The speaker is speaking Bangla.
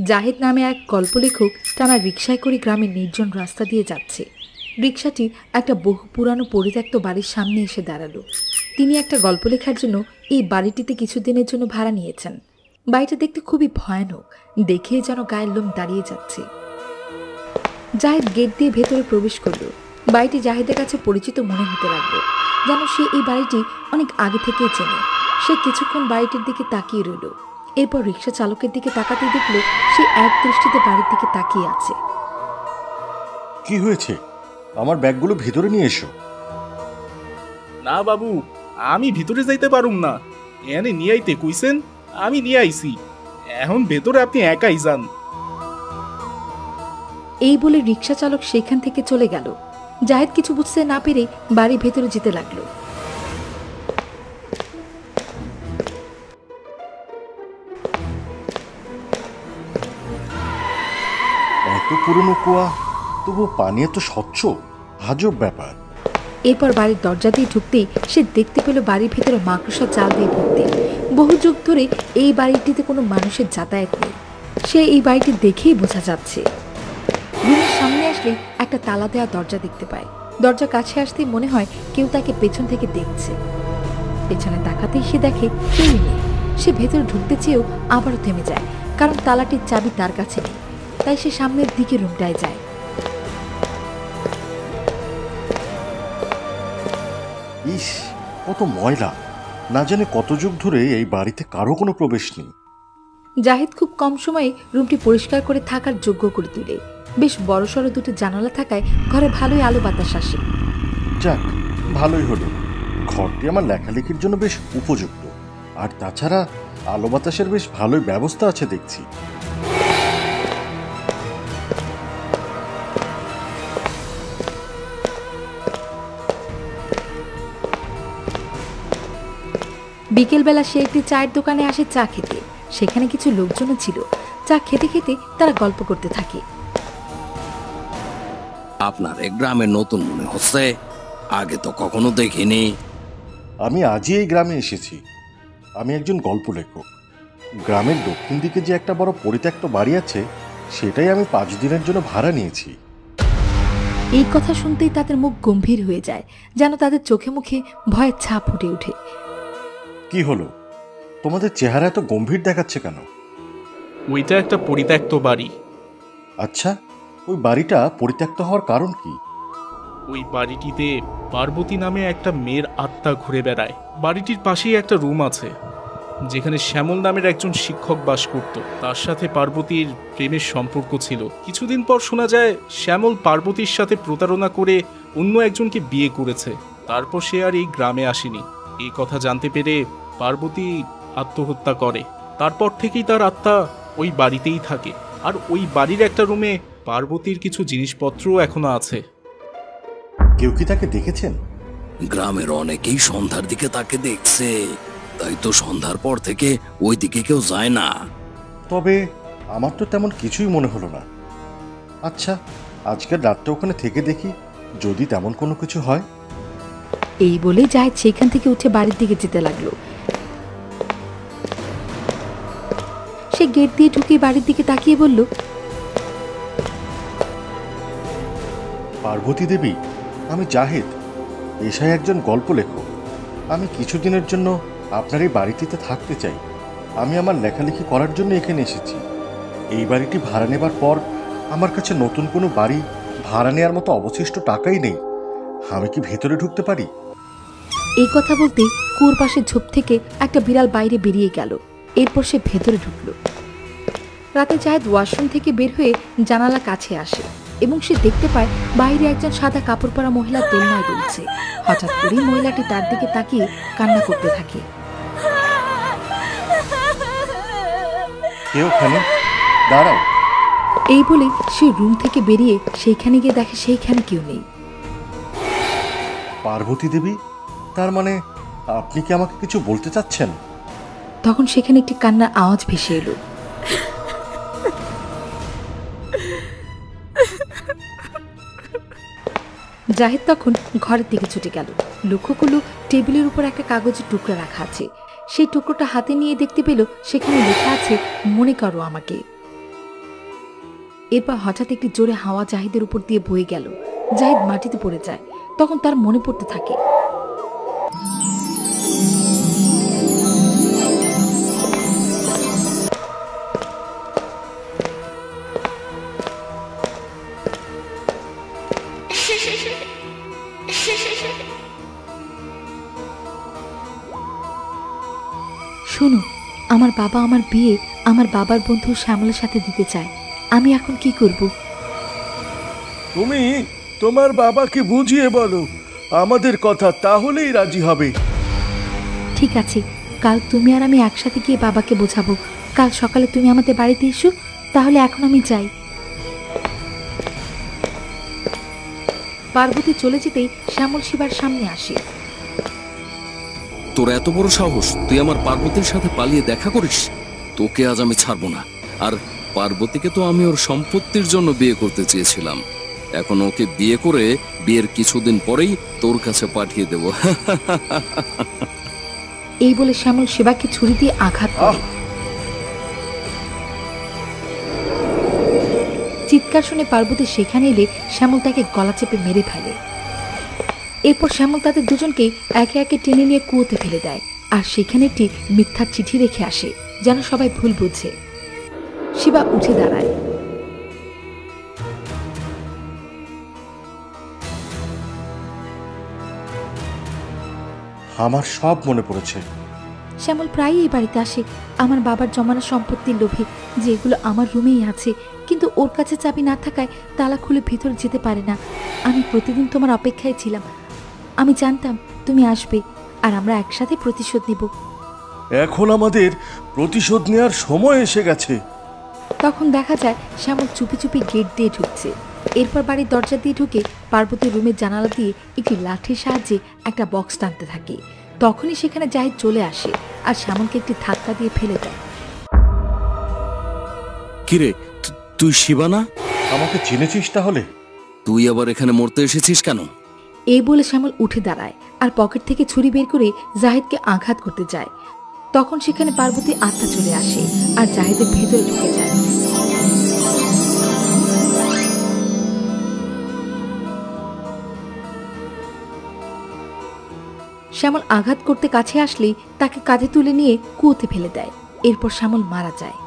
জাহিদ নামে এক গল্পলেখক টানা রিকশায় করে গ্রামের নির্জন রাস্তা দিয়ে যাচ্ছে। রিকশাটি একটা বহু পুরানো পরিত্যক্ত বাড়ির সামনে এসে দাঁড়ালো। তিনি একটা গল্প লেখার জন্য এই বাড়িটিতে কিছুদিনের জন্য ভাড়া নিয়েছেন। বাড়িটা দেখতে খুবই ভয়ানক, দেখে যেন গায়ের লোম দাঁড়িয়ে যাচ্ছে। জাহিদ গেট দিয়ে ভেতরে প্রবেশ করল। বাড়িটি জাহিদের কাছে পরিচিত মনে হতে লাগলো, যেন সে এই বাড়িটি অনেক আগে থেকেই চেনে। সে কিছুক্ষণ বাড়িটির দিকে তাকিয়ে রইল। এরপর রিকশা চালকের দিকে তাকাতে দেখল সে এক দৃষ্টিতে বাড়ির দিকে তাকিয়ে আছে। কি হয়েছে? আমার ব্যাগগুলো ভিতরে নিয়ে এসো। না বাবু, আমি ভিতরে যাইতে পারুম না। এনে নিয়ে আইতে কইছেন, আমি নিয়ে আইছি। এখন ভেতরে আপনি একাই যান। এই বলে রিকশা চালক সেখান থেকে চলে গেল। জাহিদ কিছু বুঝতে না পেরে বাড়ির ভেতরে যেতে লাগলো। এত পুরনো কুয়া, তবু পানি এত স্বচ্ছ, আজব ব্যাপার। এরপর বাড়ির দরজা দিয়ে ঢুকতেই সে দেখতে পেল বাড়ির ভেতরে মাকড়সা জাল দিয়ে ভর্তি। বহু যুগ ধরে এই বাড়িটিতে কোনো মানুষের যাতায়াত নেই, সে এই বাড়িটি দেখেই বোঝা যাচ্ছে। রুমের সামনে আসলে একটা তালা দেওয়া দরজা দেখতে পায়। দরজা কাছে আসতেই মনে হয় কেউ তাকে পেছন থেকে দেখছে। পেছনে তাকাতেই সে দেখে কেউই নেই। সে ভেতরে ঢুকতে চেয়েও আবারও থেমে যায়, কারণ তালাটির চাবি তার কাছে নেই। তাই সে সামনের দিকে রুমটায় যায়। ইস, কত ময়লা! না জানে কত যুগ ধরে এই বাড়িতে কারো কোনো প্রবেশ নেই। জাহিদ খুব কম সময়ে রুমটি পরিষ্কার করে থাকার যোগ্য করে তুলে। বেশ বড়সড় দুটো জানালা থাকায় ঘরে ভালোই আলো বাতাস আসে। যাক, ভালোই হলো। ঘরটি আমার লেখালেখির জন্য বেশ উপযুক্ত, আর তাছাড়া আলো বাতাসের বেশ ভালোই ব্যবস্থা আছে দেখছি। বিকেলবেলা সে একটি চায়ের দোকানে আসে চা খেতে। সেখানে কিছু লোকজনও ছিল। চা খেতে খেতে তারা গল্প করতে থাকে। আপনার এই গ্রামে নতুন মনে হচ্ছে, আগে তো কখনো দেখিনি। আমি আজই এই গ্রামে এসেছি। আমি একজন গল্প লেখক। গ্রামের দক্ষিণ দিকে যে একটা বড় পরিত্যক্ত বাড়ি আছে, সেটাই আমি 5 দিনের জন্য ভাড়া নিয়েছি। এই কথা শুনতেই তাদের মুখ গম্ভীর হয়ে যায়, যেন তাদের চোখে মুখে ভয়ের ছাপ ফুটে ওঠে। কি হলো, তোমাদের চেহারা এত গম্ভীর দেখাচ্ছে কেন? ওইটা একটা পরিত্যক্ত বাড়ি। আচ্ছা, ওই বাড়িটা পরিত্যক্ত হওয়ার কারণ কি? ওই বাড়িটিতে পার্বতী নামে একটা মেয়ের আত্মা ঘুরে বেড়ায়। বাড়িটির পাশেই একটা রুম আছে, যেখানে শ্যামল নামের একজন শিক্ষক বাস করত। তার সাথে পার্বতীর প্রেমের সম্পর্ক ছিল। কিছুদিন পর শোনা যায় শ্যামল পার্বতীর সাথে প্রতারণা করে অন্য একজনকে বিয়ে করেছে। তারপর সে আর এই গ্রামে আসেনি। এই কথা জানতে পেরে পার্বতী আত্মহত্যা করে। তারপর থেকেই তার আত্মা ওই বাড়িতেই থাকে। আর ওই বাড়ির একটা রুমে পার্বতীর কিছু জিনিসপত্রও এখনো আছে। কেউ কি তাকে দেখেছেন? গ্রামের অনেকেই সন্ধ্যার দিকে তাকে দেখছে, তাই তো সন্ধ্যার পর থেকে ওই দিকে কেউ যায় না। তবে আমার তো তেমন কিছুই মনে হলো না। আচ্ছা, আজকের রাতটা ওখানে থেকে দেখি, যদি তেমন কোনো কিছু হয়। এই বলে জাহিদ সেখান থেকে উঠে বাড়ির দিকে যেতে লাগলো। সে গেট দিয়ে ঢুকে বাড়ির দিকে তাকিয়ে বলল, পার্বতী দেবী, আমি জাহিদ, পেশায় একজন গল্প লেখক। আমি কিছুদিনের জন্য আপনার এই বাড়িটিতে থাকতে চাই। আমি আমার লেখালেখি করার জন্য এখানে এসেছি। এই বাড়িটি ভাড়া নেবার পর আমার কাছে নতুন কোনো বাড়ি ভাড়া নেওয়ার মতো অবশিষ্ট টাকাই নেই। আমি কি ভেতরে ঢুকতে পারি? এই কথা বলতে কুয়োর পাশের ঝোপ থেকে একটা বিড়াল বাইরে বেরিয়ে গেল। এরপর সে ভেতরে ঢুকলো। রাতে জাহিদ ওয়াশরুম থেকে বের হয়ে জানালা কাছে আসে এবং সে দেখতে পায় বাইরে একজন সাদা কাপড় পরা মহিলা দোলনায় দুলছে। হঠাৎ করেই মহিলাটি তার দিকে তাকিয়ে কান্না করতে থাকে। কে ওখানে? দাঁড়াও। এই বলে সে রুম থেকে বেরিয়ে সেইখানে গিয়ে দেখে সেইখানে কেউ নেই। পার্বতী দেবী, তার মানে আপনি কি আমাকে কিছু বলতে চাচ্ছেন? তখন সেখানে একটি কান্নার আওয়াজ ভেসে এলো। জাহিদ তখন ঘরের দিকে ছুটে গেল। লক্ষ্য করল টেবিলের উপর একটা কাগজের টুকরা রাখা আছে। সেই টুকরোটা হাতে নিয়ে দেখতে পেল সেখানে লেখা আছে, মনে করো আমাকে। এরপর হঠাৎ একটি জোরে হাওয়া জাহিদের উপর দিয়ে বয়ে গেল। জাহিদ মাটিতে পড়ে যায়। তখন তার মনে পড়তে থাকে, শোনো, আমার বাবা আমার বিয়ে আমার বাবার বন্ধু শ্যামলের সাথে দিতে চায়। আমি এখন কি করব? তুমি তোমার বাবাকে বুঝিয়ে বলো আমাদের কথা, তাহলেই রাজি হবে। ঠিক আছে, কাল তুমি আর আমি একসাথে গিয়ে বাবাকে বোঝাবো। কাল সকালে তুমি আমাদের বাড়িতে এসো। তাহলে এখন আমি যাই। পার্বতী চলে যেতেই শ্যামল শিবার সামনে আসে। তোর এত বড় সাহস, তুই আমার পার্বতীর সাথে পালিয়ে দেখা করিস? তোকে আজ আমি ছাড়বো না। আর পার্বতীকে তো আমি ওর সম্পত্তির জন্য বিয়ে করতে চেয়েছিলাম। এখন ওকে বিয়ে করে বিয়ের কিছুদিন পরেই তোর কাছে পাঠিয়ে দেব। এই বলে শ্যামল শিবাকে ছুরি দিয়ে আঘাত করে। চিৎকার শুনে পার্বতী সেখানে এলে শ্যামল তাকে গলা চেপে মেরে ফেলে। এরপর শ্যামল তাদের দুজনকেই একে একে টেনে নিয়ে কুয়োতে ফেলে দেয়। আর সেখানে একটি মিথ্যার চিঠি রেখে আসে, যেন সবাই ভুল বুঝে। শিবা উঠে দাঁড়ায়। আমার সব মনে পড়েছে। শ্যামল প্রায়ই এই বাড়িতে আসে, আমার বাবার জমানো সম্পত্তির লোভে, যেগুলো আমার রুমেই আছে। কিন্তু ওর কাছে চাবি না থাকায় তালা খুলে ভিতরে যেতে পারে না। আমি প্রতিদিন তোমার অপেক্ষায় ছিলাম। আমি জানতাম তুমি আসবে, আর আমরা একসাথে প্রতিশোধ নিব। এখন আমাদের প্রতিশোধ নেওয়ার সময় এসে গেছে। তখন দেখা যায় শ্যামল চুপি চুপি গেট দিয়ে ঢুকছে। এরপর বাড়ির দরজা দিয়ে ঢুকে পার্বতীর রুমের জানালা দিয়ে একটি লাঠির সাহায্যে একটা বক্স টানতে থাকে। তখনই সেখানে জাহিদ চলে আসে আর শ্যামলকে একটি ধাক্কা দিয়ে ফেলে দেয়। কিরে, তুই শিবা না? আমাকে চিনেছিস তাহলে? তুই আবার এখানে মরতে এসেছিস কেন? এই বলে শ্যামল উঠে দাঁড়ায় আর পকেট থেকে ছুরি বের করে জাহিদকে আঘাত করতে যায়। তখন সেখানে পার্বতী আত্মা চলে আসে আর জাহিদের ভেতরে ঢুকে যায়। শ্যামল আঘাত করতে কাছে আসলেই তাকে কাঁধে তুলে নিয়ে কুয়োতে ফেলে দেয়। এরপর শ্যামল মারা যায়।